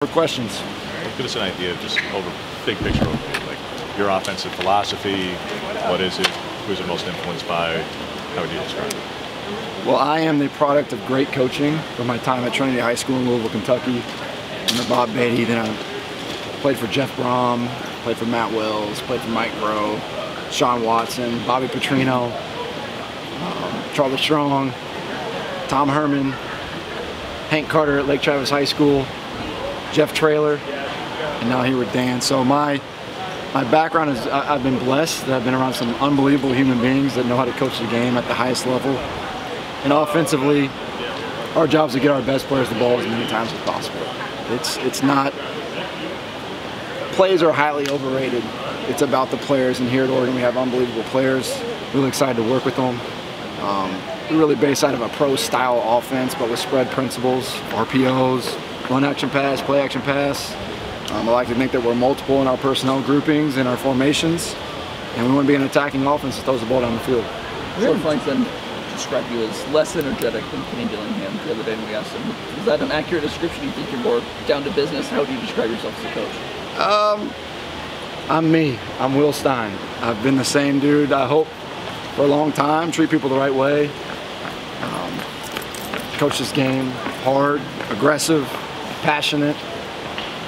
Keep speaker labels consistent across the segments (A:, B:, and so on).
A: For questions.
B: Give us an idea of just over big picture, like your offensive philosophy. What is it? Who's it most influenced by? How would you describe it?
A: Well, I am the product of great coaching from my time at Trinity High School in Louisville, Kentucky. Under Bob Beatty, then I played for Jeff Brom, played for Matt Wells, played for Mike Rowe, Sean Watson, Bobby Petrino, Charlie Strong, Tom Herman, Hank Carter at Lake Travis High School, Jeff Traylor, and now here with Dan. So my background is I've been blessed that I've been around some unbelievable human beings that know how to coach the game at the highest level. And offensively, our job is to get our best players the ball as many times as possible. It's not, plays are highly overrated. It's about the players, and here at Oregon we have unbelievable players. Really excited to work with them. We're really based out of a pro-style offense, but with spread principles, RPOs, run action pass, play action pass. I like to think that we're multiple in our personnel groupings and our formations, and we want to be an attacking offense that throws the ball down the field.
C: Will Stein described you as less energetic than Kenny Dillingham the other day when we asked him. Is that an accurate description? You think you're more down to business? How would you describe yourself as a coach?
A: I'm me. I'm Will Stein. I've been the same dude, I hope, for a long time. Treat people the right way. Coach this game hard, aggressive, passionate,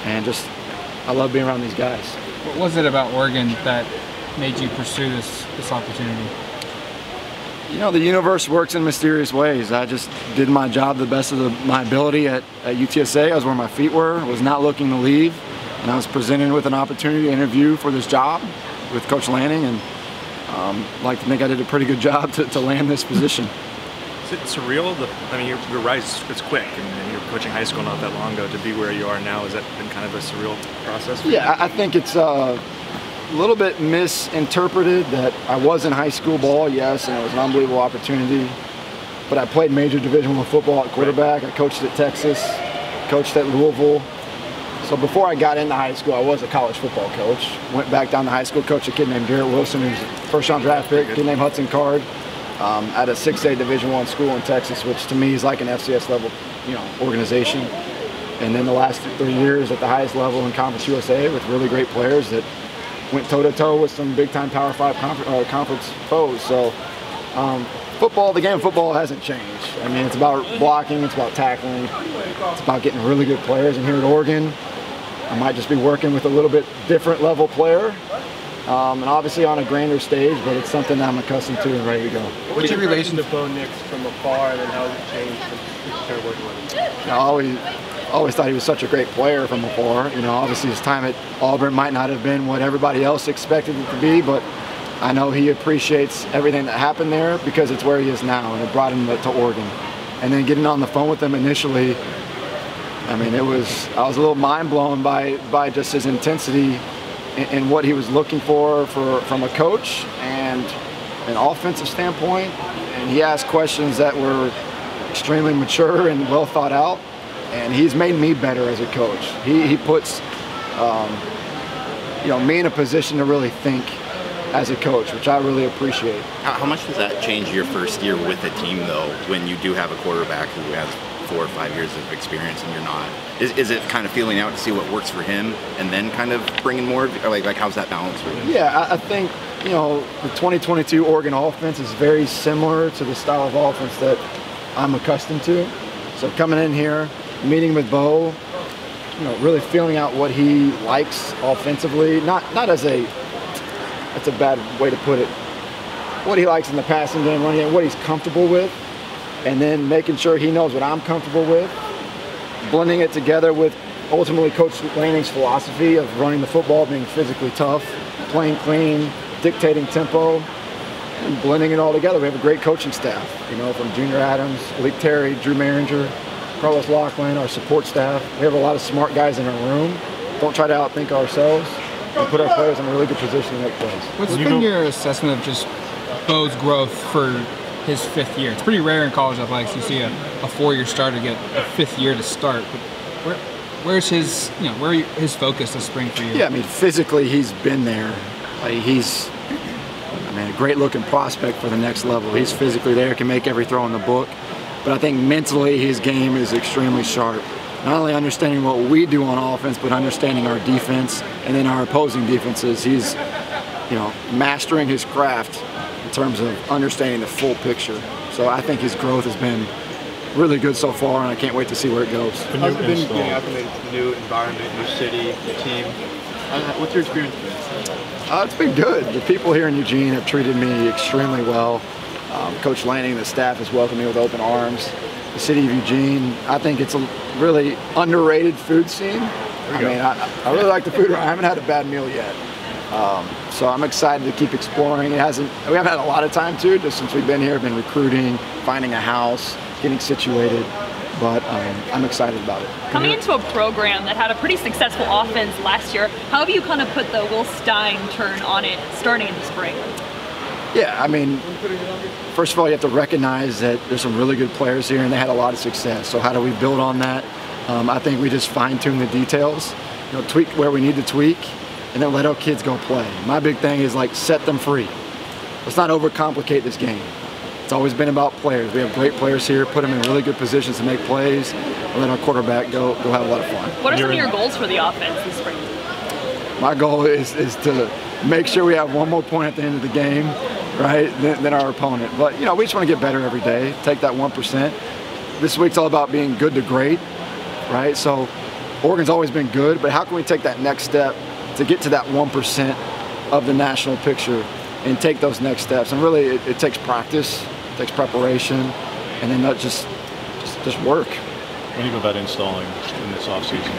A: and just, I love being around these guys.
D: What was it about Oregon that made you pursue this opportunity?
A: You know, the universe works in mysterious ways. I just did my job the best of my ability at UTSA. I was where my feet were, was not looking to leave, and I was presented with an opportunity to interview for this job with Coach Lanning, and I'd like to think I did a pretty good job to land this position.
E: Is it surreal? I mean, your rise, it's quick, and you're coaching high school not that long ago. To be where you are now, has that been kind of a surreal process for you?
A: Yeah, I think it's a little bit misinterpreted that I was in high school ball, yes, and it was an unbelievable opportunity. But I played major Division I football at quarterback. I coached at Texas, coached at Louisville. So before I got into high school, I was a college football coach. Went back down to high school, coached a kid named Garrett Wilson, who's a first-round draft pick, a kid named Hudson Card, at a 6A Division I school in Texas, which to me is like an FCS level, organization. And then the last 3 years at the highest level in Conference USA with really great players that went toe-to-toe with some big-time Power 5 conference foes. So football, the game of football hasn't changed. I mean, it's about blocking, it's about tackling, it's about getting really good players. And here at Oregon, I might just be working with a little bit different level player, and obviously on a grander stage, but it's something that I'm accustomed to and ready to go.
F: What's your relation to Bo Nix from afar, and then how has it changed since you started working with him?
A: I always thought he was such a great player from afar. Obviously his time at Auburn might not have been what everybody else expected it to be, but I know he appreciates everything that happened there because it's where he is now, and it brought him to Oregon. And then getting on the phone with him initially, I mean, I was a little mind blown by just his intensity and what he was looking for from a coach and an offensive standpoint. And he asked questions that were extremely mature and well thought out. And he's made me better as a coach. He puts me in a position to really think as a coach, which I really appreciate.
G: How much does that change your first year with the team, though, when you do have a quarterback who has 4 or 5 years of experience and you're not? Is it kind of feeling out to see what works for him and then kind of bringing more? Or like how's that balance for you?
A: Yeah, I think the 2022 Oregon offense is very similar to the style of offense that I'm accustomed to. So coming in here, meeting with Bo, really feeling out what he likes offensively, not as that's a bad way to put it, what he likes in the passing game, running game, what he's comfortable with, and then making sure he knows what I'm comfortable with, blending it together with ultimately Coach Lanning's philosophy of running the football, being physically tough, playing clean, dictating tempo, and blending it all together. We have a great coaching staff, from Junior Adams, Malik Terry, Drew Maringer, Carlos Laughlin, our support staff. We have a lot of smart guys in our room. Don't try to outthink ourselves and put our players in a really good position to make plays.
D: What's been your assessment of just Bo's growth for his 5th year? It's pretty rare in college athletics you see a 4-year starter get a 5th year to start. But where's his his focus this spring for you?
A: Yeah, I mean, physically he's been there. He's a great looking prospect for the next level. He's physically there, can make every throw in the book. But I think mentally his game is extremely sharp. not only understanding what we do on offense, but understanding our defense and then our opposing defenses. He's, mastering his craft in terms of understanding the full picture. So I think his growth has been really good so far, and I can't wait to see where it goes.
F: How's it been getting acclimated to the new environment, new city, new team? What's your experience been?
A: It's been good. The people here in Eugene have treated me extremely well. Coach Lanning and the staff has welcomed me with open arms. The city of Eugene, I think it's a really underrated food scene. I really like the food. I haven't had a bad meal yet. So I'm excited to keep exploring. We haven't had a lot of time to, just since we've been here. I've been recruiting, finding a house, getting situated, but I'm excited about it.
H: Coming into a program that had a pretty successful offense last year, how have you kind of put the Will Stein turn on it starting in the spring?
A: Yeah, first of all, you have to recognize that there's some really good players here and they had a lot of success. So how do we build on that? I think we just fine-tune the details, tweak where we need to tweak, and then let our kids go play. My big thing is set them free. Let's not overcomplicate this game. It's always been about players. We have great players here, put them in really good positions to make plays, and let our quarterback go have a lot of fun.
H: What are some of your goals for the offense this spring?
A: My goal is to make sure we have one more point at the end of the game, right, than our opponent. But, we just want to get better every day, take that 1%. This week's all about being good to great, right? So Oregon's always been good, but how can we take that next step to get to that 1% of the national picture and take those next steps? And really, it takes practice, it takes preparation, and then not just work.
B: When you go about installing in this offseason,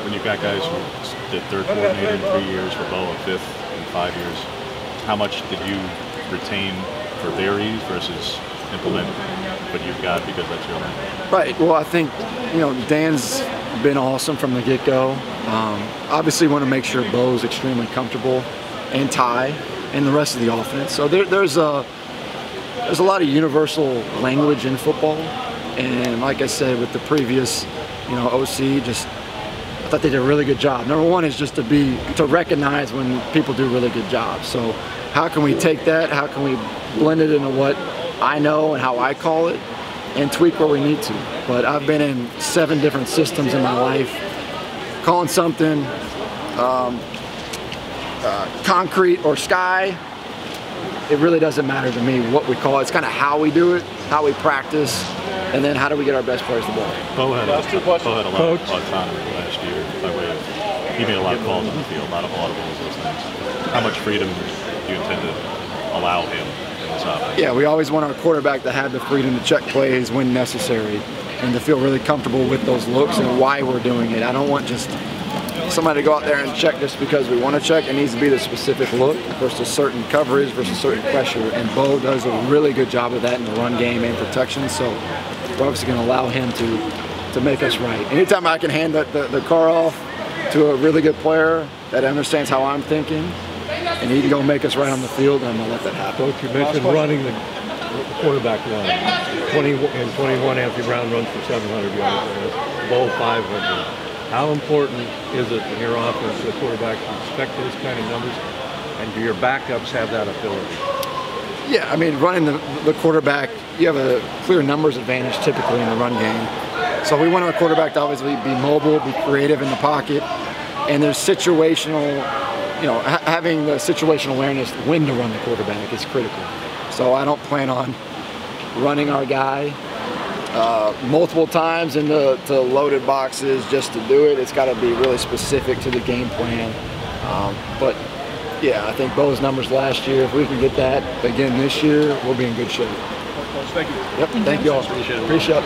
B: when you've got guys who did third coordinator in 3 years, for Bo, a fifth in 5 years, how much did you retain for their ease versus implement what you've got because that's your own?
A: Right. Well, I think, Dan's been awesome from the get-go. Obviously want to make sure Bo's extremely comfortable, and Ty, and the rest of the offense. So there's a lot of universal language in football. And like I said, with the previous, OC, I thought they did a really good job. Number one is just to recognize when people do really good jobs. So how can we take that? How can we blend it into what I know and how I call it, and tweak where we need to? But I've been in 7 different systems in my life. Calling something concrete or sky, it really doesn't matter to me what we call it. It's kind of how we do it, how we practice, and then how do we get our best players the ball.
B: Bo had a lot of autonomy last year by way of, he made a lot of calls on the field, a lot of audibles, those things. How much freedom do you intend to allow him in this offense?
A: Yeah, we always want our quarterback to have the freedom to check plays when necessary and to feel really comfortable with those looks and why we're doing it. I don't want just somebody to go out there and check just because we want to check. It needs to be the specific look versus certain coverage versus certain pressure, and Bo does a really good job of that in the run game and protection, so we're obviously going to allow him to make us right. Anytime I can hand the car off to a really good player that understands how I'm thinking, and he can go make us right on the field, I'm going to let that happen.
I: Coach, you mentioned running the quarterback run. 21 Anthony Brown runs for 700 yards, Bo 500. How important is it in your offense for the quarterback to expect those kind of numbers, and do your backups have that ability?
A: Yeah, running the quarterback, you have a clear numbers advantage typically in the run game. So we want our quarterback to obviously be mobile, be creative in the pocket, and there's situational, having the situational awareness when to run the quarterback is critical. So I don't plan on running our guy multiple times into loaded boxes just to do it. It's got to be really specific to the game plan. But yeah, I think Bo's numbers last year, if we can get that again this year, we'll be in good shape.
F: Thank you.
A: Yep, thank you all. Appreciate it.